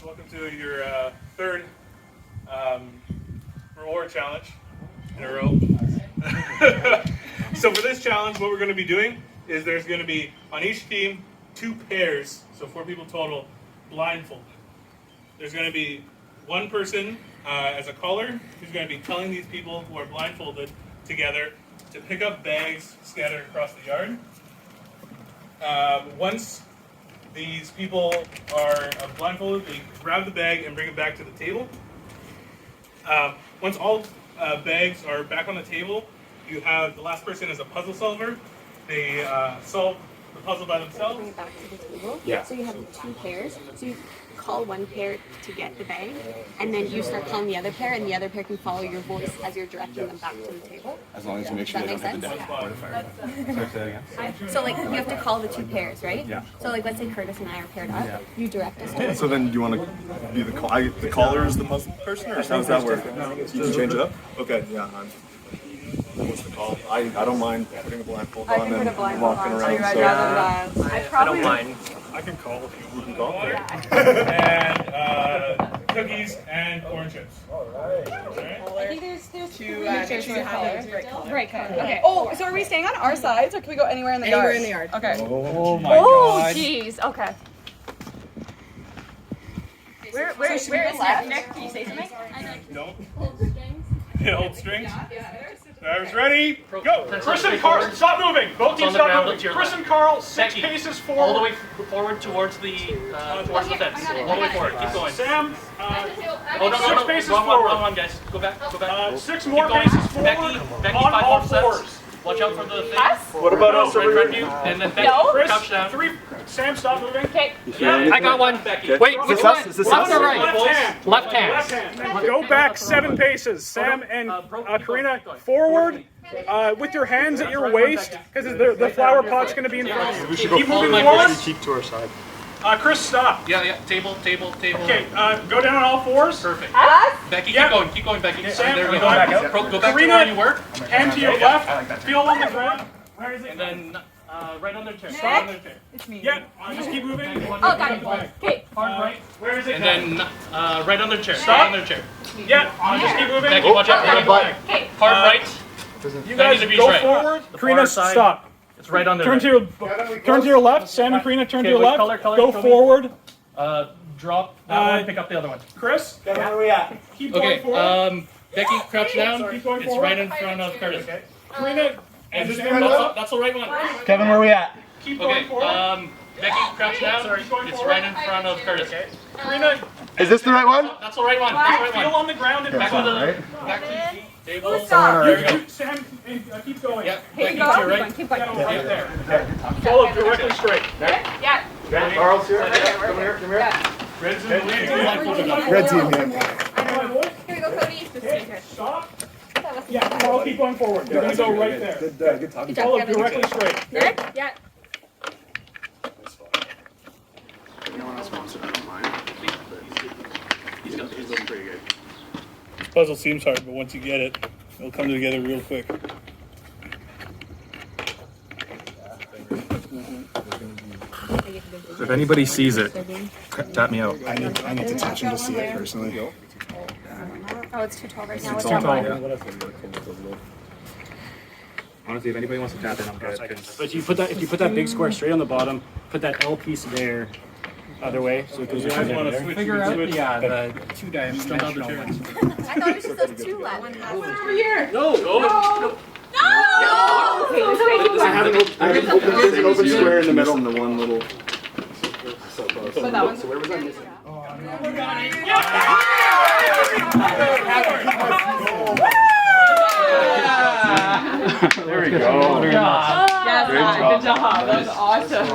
welcome to your third reward challenge in a row. So for this challenge, what we're going to be doing is there's going to be, on each team, 2 pairs, so 4 people total, blindfolded. There's going to be one person as a caller who's going to be telling these people who are blindfolded together to pick up bags scattered across the yard. Once these people are blindfolded, they grab the bag and bring it back to the table. Once all bags are back on the table, you have the last person as a puzzle solver. They solve the puzzle by themselves. Bring it back to the table. Yeah. So you have 2 pairs. So you call one pair to get the bag, and then you start calling the other pair, and the other pair can follow your voice as you're directing them back to the table. As long as you make sure they don't hit the deck. So like you have to call the 2 pairs, right? Yeah. So like let's say Curtis and I are paired up. Yeah. You direct us. So then do you want to be the caller is the puzzle person, or how does that work? You can change it up? Okay, yeah. What's the call? I don't mind putting a blindfold on and walking around. I don't mind. I can call if you can call. And cookies and orange chips. I think there's 2 pictures for the color. Right color. Okay. Oh, so are we staying on our sides, or can we go anywhere in the yard? Anywhere in the yard. Okay. Oh my Oh, jeez. Okay. Where is left? Nick, can you say something? No. Hold strings. Drivers ready? Go! Chris and Carl, stop moving! Both teams stop moving. Chris and Carl, 6 Becky, paces forward. all the way forward towards the fence. All the way forward. Keep going. Sam, Oh no, 6 paces wrong forward. one, guys. Go back. 6 Keep more going. paces forward. Becky, on 5 all more steps. 4s. Watch out for the thing. What about us Right in over front of here? you. And then Becky, Chris, crouch down. 3. Sam, stop moving. Okay. Yeah, I got one. Becky. Wait, which one? Left or right? Left hand. Left hand. Left hand. Go back 7 paces. Sam and Karina, forward with your hands at your waist, because the flower pot's going to be in front of you. We should Keep go moving forward. forward. Keep to our side. Chris, stop. Yeah. Table. Okay, go down on all 4s. Perfect. Us? Becky, Yeah. keep going, Becky. Sam, There we go go. back out. Go back to Karina, where you were. hand to your left. Feel on the ground. Where is it? And then right on their chair. Stop Right on on the their chair. It's me. Yeah, just keep moving. Oh, got it. Okay. Hard right. Where is it? And then right on their chair. Stop. Right on their chair. Yeah, just keep moving. Becky, watch out. Okay. Hard right. You Benny guys the Beach go right. forward. The Karina, far side. stop. It's right on their Turn right. to your left. Sam and Karina, turn to your which left. color Go show me? forward. Drop that one, pick up the other one. Chris, where are we at? Keep going Okay, forward. Becky, crouch down. Keep going It's forward. right in front of Curtis. Karina, And is this that's the right one. Kevin, where are we at? keep going Okay, forward. Becky, crouch down. It's right in front of Curtis. Karina, Is this the right one? That's the right one. That's the right feel one. on the ground and Back to the right? back to the table. Stop. There we go. Sam, keep going. Yeah, Becky, go. to your right. Keep going. Right there. Follow directly straight. Yeah. Carl's here. Come here. Red's in the lead. Red team, yeah. Here we go, Cody. Stop. Yeah, Carl, keep going forward. You're going to go right there. Good talking. Follow directly straight. Good? Yeah. Anyone else wants it, I don't mind. He's looking pretty good. This puzzle seems hard, but once you get it, it'll come together real quick. If anybody sees it, tap me out. I need to touch him to see it personally. Oh, it's 2:12 right now. It's What's too that tall. one? Honestly, if anybody wants to tap in, I'm good. But if you put that big square straight on the bottom, put that L piece there, other way, so it goes You guys want to switch? figure out switch. the two-dimensional ones. I thought it was just those 2 left. Over here. No. Okay, this way. I have an open square in the middle and the one little. So that one. So where was I missing? There we go. Good job. That was awesome.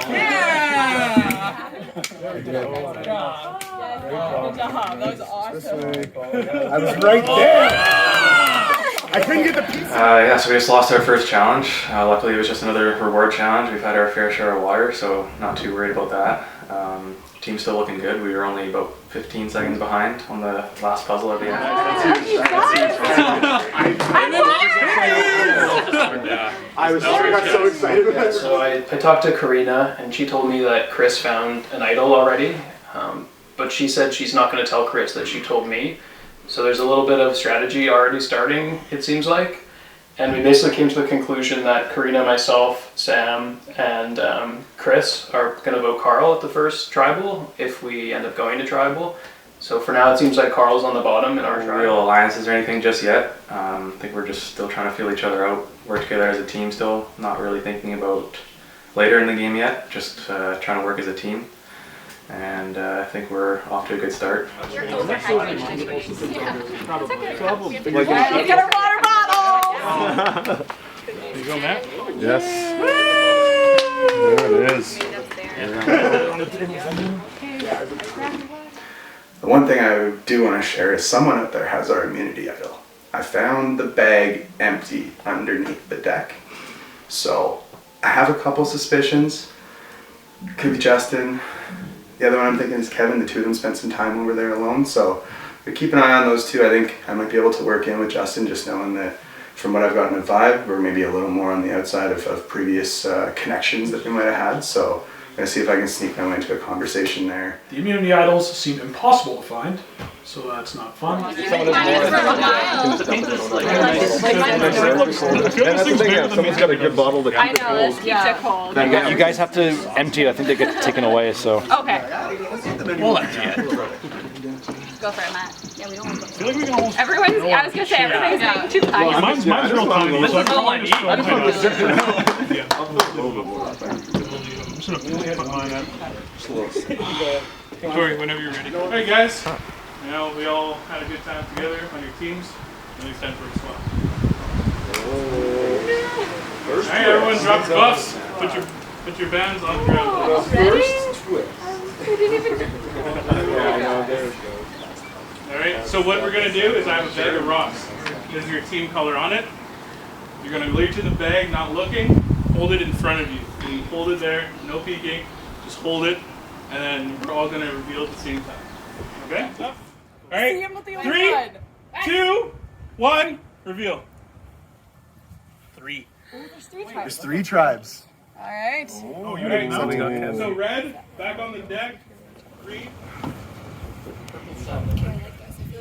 Yeah. Good job. That was awesome. I was right there. I couldn't get the pizza. Yeah, so we just lost our first challenge. Luckily, it was just another reward challenge. We've had our fair share of water, so not too worried about that. Team's still looking good. We were only about 15 seconds behind on the last puzzle at the end. I got so excited. So I talked to Karina, and she told me that Chris found an idol already. but she said she's not going to tell Chris that she told me. So there's a little bit of strategy already starting, it seems like. And we basically came to the conclusion that Karina, myself, Sam, and Chris are going to vote Carl at the first tribal if we end up going to tribal. So for now, it seems like Carl's on the bottom in our No tribe. real alliances or anything just yet. I think we're just still trying to feel each other out, work together as a team still, not really thinking about later in the game yet, just trying to work as a team. And I think we're off to a good start. You get a water bottle! There you go, Matt. Yes. There it is. The one thing I do want to share is someone out there has our immunity idol. I found the bag empty underneath the deck. So I have a couple suspicions. Could be Justin. The other one I'm thinking is Kevin. The two of them spent some time over there alone. So we keep an eye on those two. I think I might be able to work in with Justin, just knowing that from what I've gotten a vibe, we're maybe a little more on the outside of previous connections that we might have had. So I'm going to see if I can sneak my way into a conversation there. The immunity idols seem impossible to find, so that's not fun. And that's the thing, if someone's got a good bottle to keep it cold. Keeps it cold. You guys have to empty it. I think they get taken away, so. Okay. We'll empty it. Go for it, Matt. Yeah, we don't want to. I feel like we can almost. Everyone's, I was gonna say, everything's being too kind. Mine's real tiny. So I all I need. I'm just gonna put mine up. Victoria, whenever you're ready. Alright guys, now we all had a good time together on your teams, and it's time for a swap. Alright, everyone drop your buffs, put your bands on the ground. Alright, so what we're gonna do is I have a bag of rocks. There's your team color on it. You're gonna reach in the bag, not looking, hold it in front of you. You hold it there, no peeking, just hold it, and then we're all gonna reveal at the same time. Okay? Alright, 3, 2, 1, reveal. 3. There's 3 tribes. Alright. Oh, you didn't know. So red, back on the deck. 3.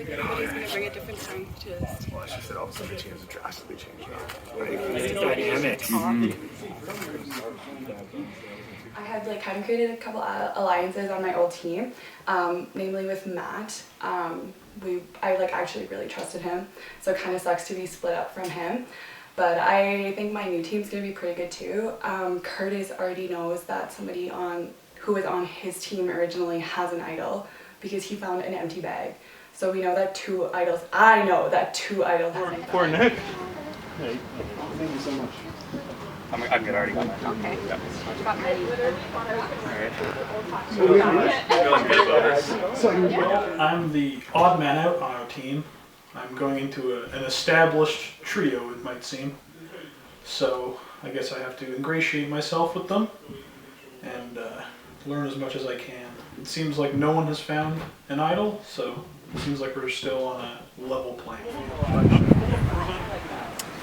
Everybody's gonna bring a different strength to this. Well, she said all of a sudden the teams have drastically changed now. I had kind of created a couple alliances on my old team, namely with Matt. I actually really trusted him, so it kind of sucks to be split up from him. But I think my new team's gonna be pretty good too. Curtis already knows that somebody who was on his team originally has an idol because he found an empty bag. So we know that 2 idols. I know that 2 idols have an Poor Nick. Thank you so much. I'm good, already got mine. Okay. I'm the odd man out on our team. I'm going into an established trio, it might seem. So I guess I have to ingratiate myself with them and learn as much as I can. It seems like no one has found an idol, so it seems like we're still on a level playing field.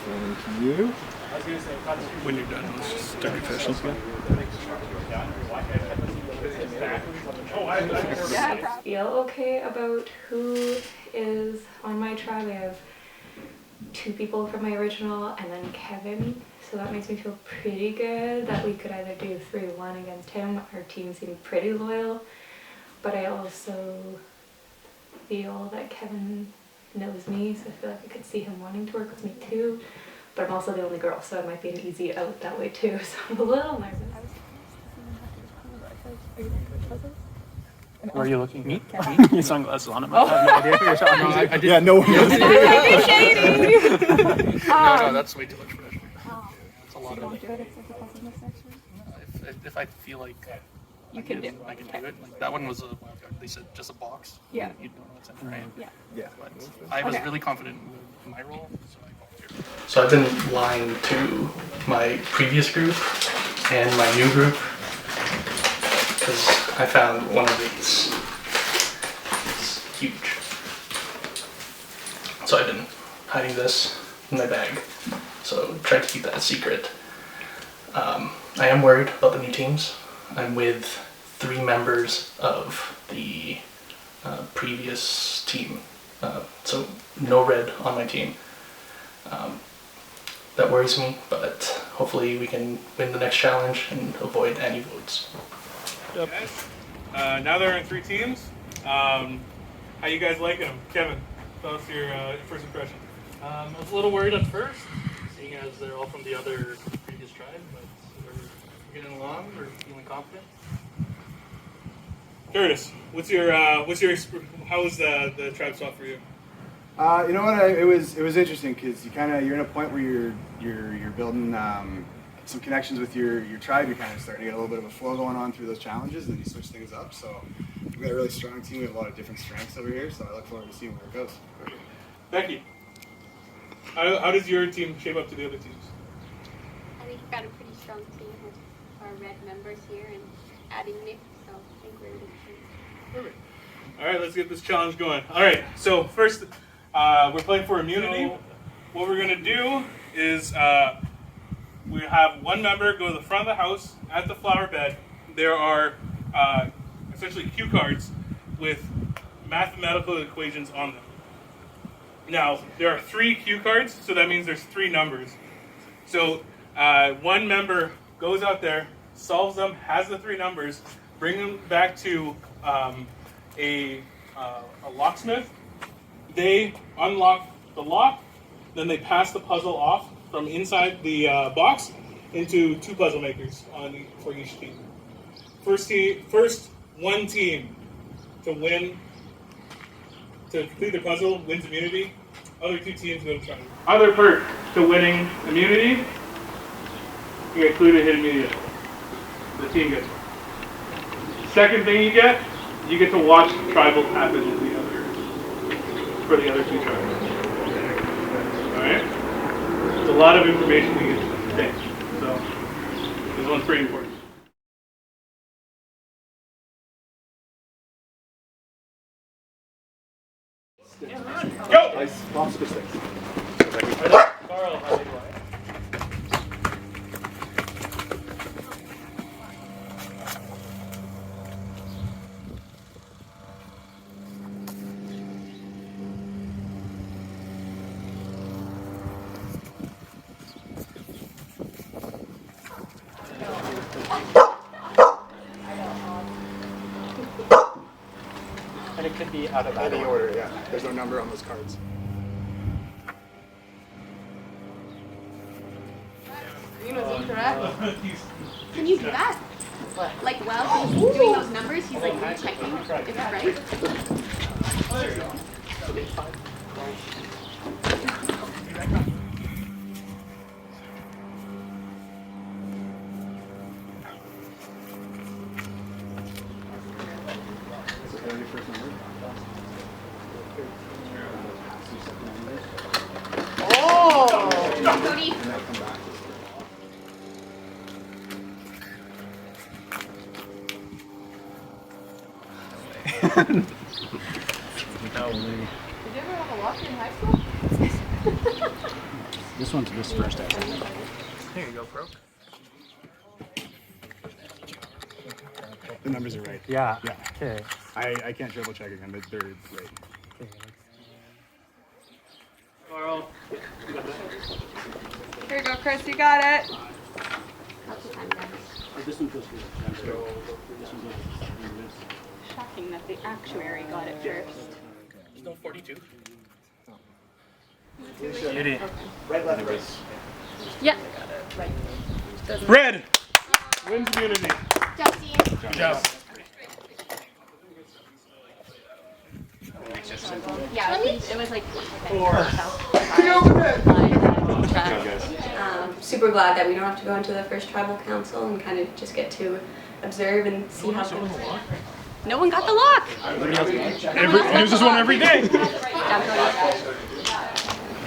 Thank you. When you're done, let's just start your questions again. I feel okay about who is on my tribe. I have 2 people from my original and then Kevin, so that makes me feel pretty good that we could either do 3-1 against him. Our team seemed pretty loyal, but I also feel that Kevin knows me, so I feel like I could see him wanting to work with me too. But I'm also the only girl, so it might be an easy out that way too, so I'm a little nervous. Where are you looking? Me? Your sunglasses on. I have no idea who you're talking about. I did. Yeah, no one knows. No, that's way too much pressure. That's a lot of it. If I feel like You can do. I can do it. Like that one was they said just a box. Yeah. You don't know what's in it, right? Yeah. But I was really confident in my role, so I volunteered. So I've been lying to my previous group and my new group because I found one of these. It's huge. So I've been hiding this in my bag. So tried to keep that a secret. I am worried about the new teams. I'm with 3 members of the previous team. So no red on my team. That worries me, but hopefully we can win the next challenge and avoid any votes. Yep. Now they're in 3 teams. How you guys liking them? Kevin, tell us your first impression. I was a little worried at first, seeing as they're all from the other previous tribe, but we're getting along, we're feeling confident. Curtis, what's your how was the tribe swap for you? You know what? It was interesting because you're in a point where you're building some connections with your tribe. You're kind of starting to get a little bit of a flow going on through those challenges, and you switch things up. So we've got a really strong team. We have a lot of different strengths over here. So I look forward to seeing where it goes. Becky, how does your team shape up to the other teams? I think we've got a pretty strong team with our red members here and adding Nick, so I think we're in good shape. Perfect. All right, let's get this challenge going. All right, so first, we're playing for immunity. What we're gonna do is we have one member go to the front of the house at the flower bed. There are essentially cue cards with mathematical equations on them. Now, there are 3 cue cards, so that means there's 3 numbers. So one member goes out there, solves them, has the 3 numbers, bring them back to a locksmith. They unlock the lock, then they pass the puzzle off from inside the box into 2 puzzle makers for each team. First one team to complete the puzzle wins immunity. Other 2 teams go to try. Other perk to winning immunity, you get clue to hit immediately. The team gets one. Second thing you get to watch tribal happen for the other 2 tribes. Alright? There's a lot of information we get to take. So this one's pretty important. Go! Nice. Lots of sticks. Carl, how do you like? And it could be out of Any order, yeah. There's no number on those cards. Gino's incorrect. Can you do that? Like while he's doing those numbers, he's like rechecking if it's right. Cody. No, Did you ever have a locker in high school? this one's this first actually. There you go, bro. The numbers are right. Yeah. Yeah. Okay. I can't triple check again, but they're right. Carl. Here you go, Chris. You got it. This one feels good. This one's Shocking that the actuary got it first. There's no 42. Beauty. Red letters. Yeah. Red wins immunity. Justin. Good job. Yeah, it was like 4. Super glad that we don't have to go into the first tribal council and kind of just get to observe and see how things. No one got the lock. Uses one every day.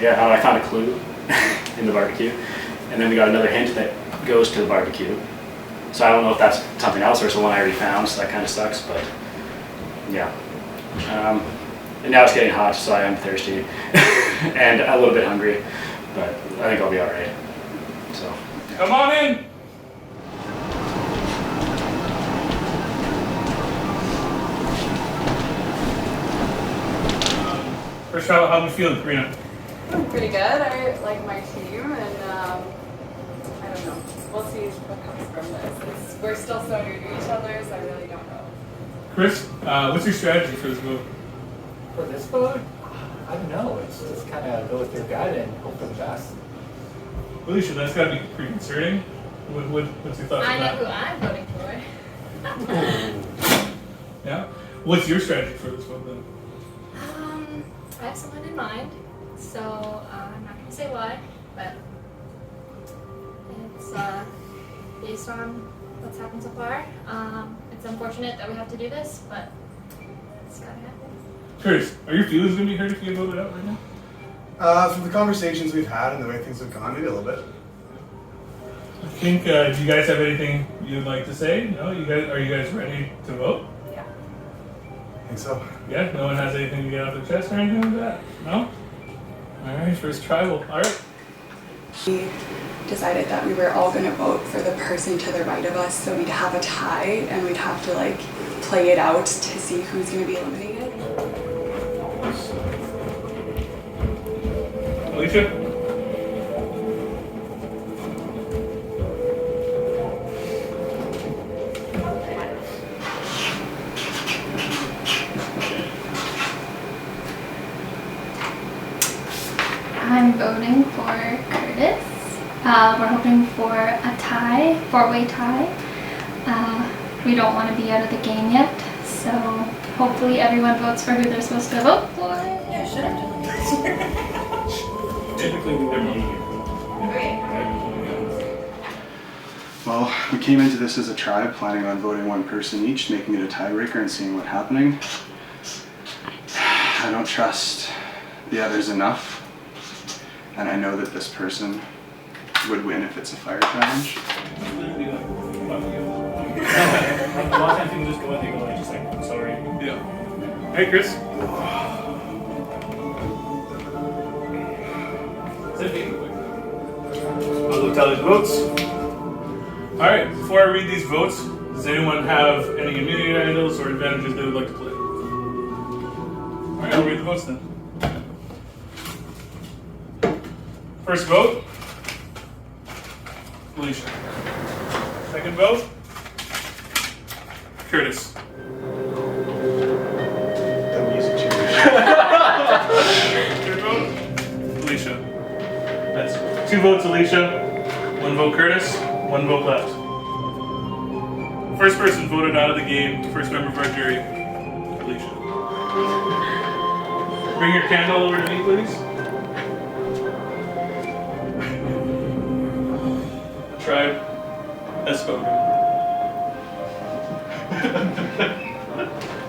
Yeah, I found a clue in the barbecue, and then we got another hint that goes to the barbecue. So I don't know if that's something else or it's the one I already found, so that kind of sucks, but yeah. And now it's getting hot, so I am thirsty and a little bit hungry, but I think I'll be all right. So. Come on in. First tribal, how are you feeling, Karina? I'm pretty good. I like my team, and I don't know. We'll see what comes from this. We're still so new to each other, so I really don't know. Chris, what's your strategy for this vote? For this vote, I don't know. It's just kind of go with your gut and hope for the best. Alicia, that's got to be pretty concerning. What's your thoughts on I know that? who I'm voting for. Yeah? What's your strategy for this vote then? I have someone in mind, so I'm not going to say why, but it's based on what's happened so far. It's unfortunate that we have to do this, but it's got to happen. Curtis, are your feelings going to be hurt if you get voted out right now? From the conversations we've had and the way things have gone, maybe a little bit. I think, do you guys have anything you'd like to say? No? Are you guys ready to vote? I think so. Yeah? No one has anything to get off their chest or anything like that? No? Alright, first tribal. Alright. We decided that we were all going to vote for the person to the right of us, so we'd have a tie and we'd have to like play it out to see who's going to be eliminated. Alicia? I'm voting for Curtis. We're hoping for a tie, four-way tie. We don't want to be out of the game yet, so hopefully everyone votes for who they're supposed to vote for. Yeah, should have done this. Typically, we would need Well, we came into this as a tribe, planning on voting one person each, making it a tiebreaker and seeing what's happening. I don't trust the others enough, and I know that this person would win if it's a fire challenge. A lot of times people just go in, they go like, just like, I'm sorry. Yeah. Hey, Chris. I'll go tell these votes. Alright, before I read these votes, does anyone have any immunity titles or advantages they would like to play? Alright, I'll read the votes then. First vote, Alicia. Second vote, Curtis. The music change. Third vote, Alicia. That's 2 votes, Alicia. 1 vote, Curtis. 1 vote left. First person voted out of the game, first member of our jury, Alicia. Bring your candle over to me, please. The tribe has spoken.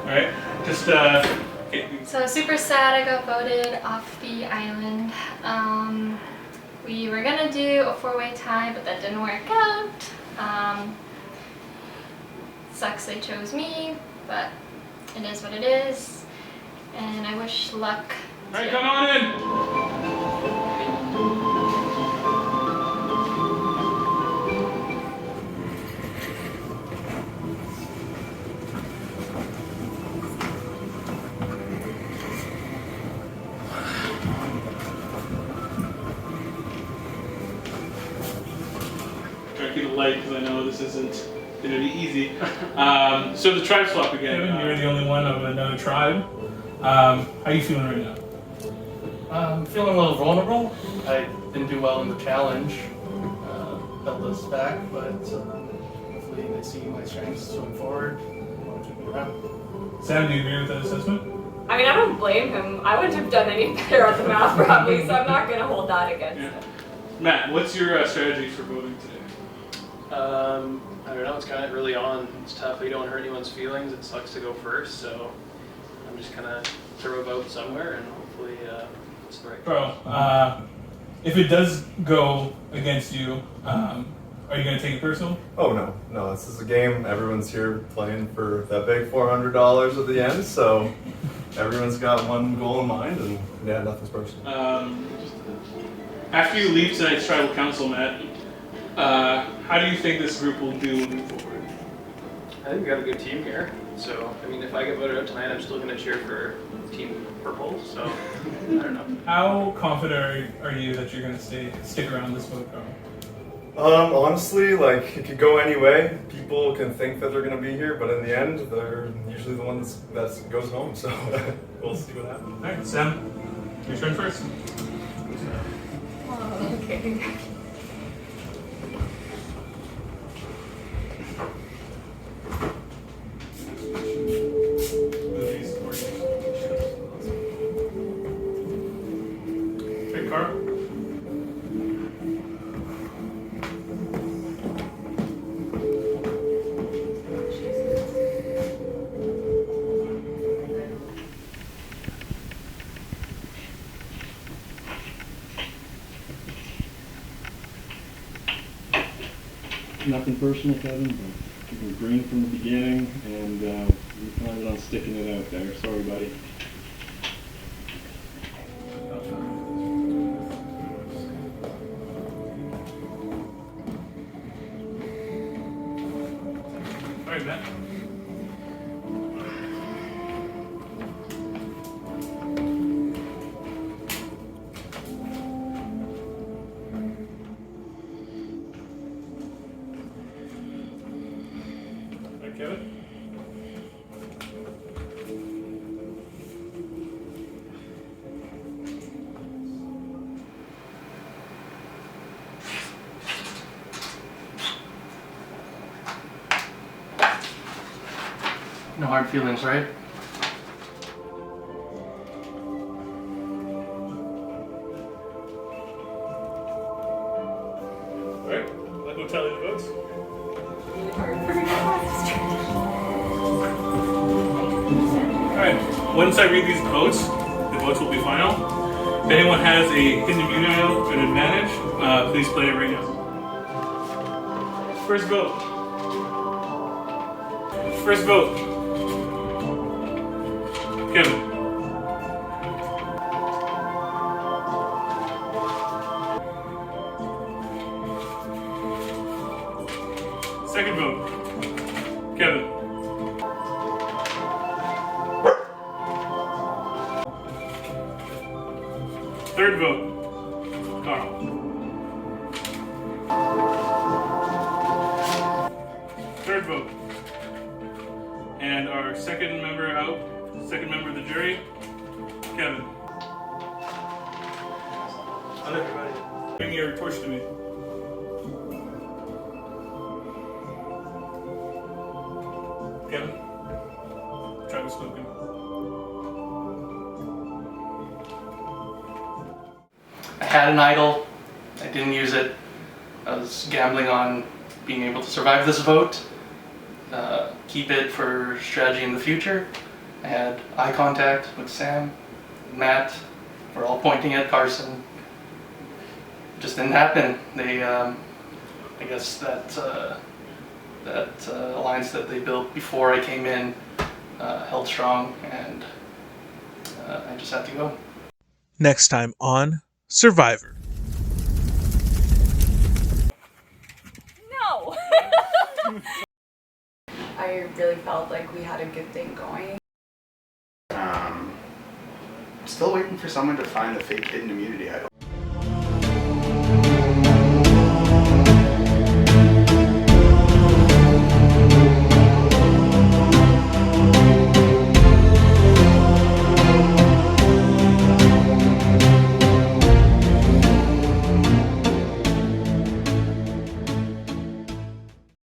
Alright, just, okay. So super sad I got voted off the island. We were gonna do a four-way tie, but that didn't work out. Sucks they chose me, but it is what it is. And I wish luck. Alright, come on in! Try to keep it light because I know this isn't going to be easy. So the tribe swap again. You're the only one of another tribe. How are you feeling right now? I'm feeling a little vulnerable. I didn't do well in the challenge. Held us back, but hopefully they see my strengths going forward. Want to keep me around. Sam, do you agree with that assessment? I mean, I don't blame him. I wouldn't have done any better on the math probably, so I'm not going to hold that against him. Matt, what's your strategy for voting today? I don't know, it's kind of early on. It's tough. We don't hurt anyone's feelings. It sucks to go first, so I'm just gonna throw a vote somewhere and hopefully it's the right. Bro, if it does go against you, are you gonna take it personal? Oh no, this is a game. Everyone's here playing for that big $400 at the end, so everyone's got one goal in mind, and yeah, nothing's personal. After you leave tonight's tribal council, Matt, how do you think this group will do moving forward? I think we got a good team here. So, I mean, if I get voted out tonight, I'm still going to cheer for Team Purple. So, I don't know. How confident are you that you're going to stick around this vote, Carl? Honestly, like, it could go any way. People can think that they're going to be here, but in the end, they're usually the one that goes home, so we'll see what happens. All right, Sam, your turn first. Oh, okay. Okay, Carl. Nothing personal, Kevin, but you were green from the beginning, and we planned on sticking it out there. Sorry, buddy. All right, Matt. All right, Kevin. No hard feelings, right? All right, I'll go tally the votes. All right, once I read these votes, the votes will be final. If anyone has a hidden immunity an advantage, please play it right now. First vote. First vote. Kevin. Second vote. Kevin. Third vote. Carl. Third vote. And our second member out, second member of the jury, Kevin. Bring your torch to me. Kevin, try to smoke him. I had an idol. I didn't use it. I was gambling on being able to survive this vote, keep it for strategy in the future. I had eye contact with Sam, Matt. We're all pointing at Carson. It just didn't happen. They, I guess that alliance that they built before I came in held strong, and I just had to go. Next time on Survivor. No! I really felt like we had a good thing going. Still waiting for someone to find the fake hidden immunity idol.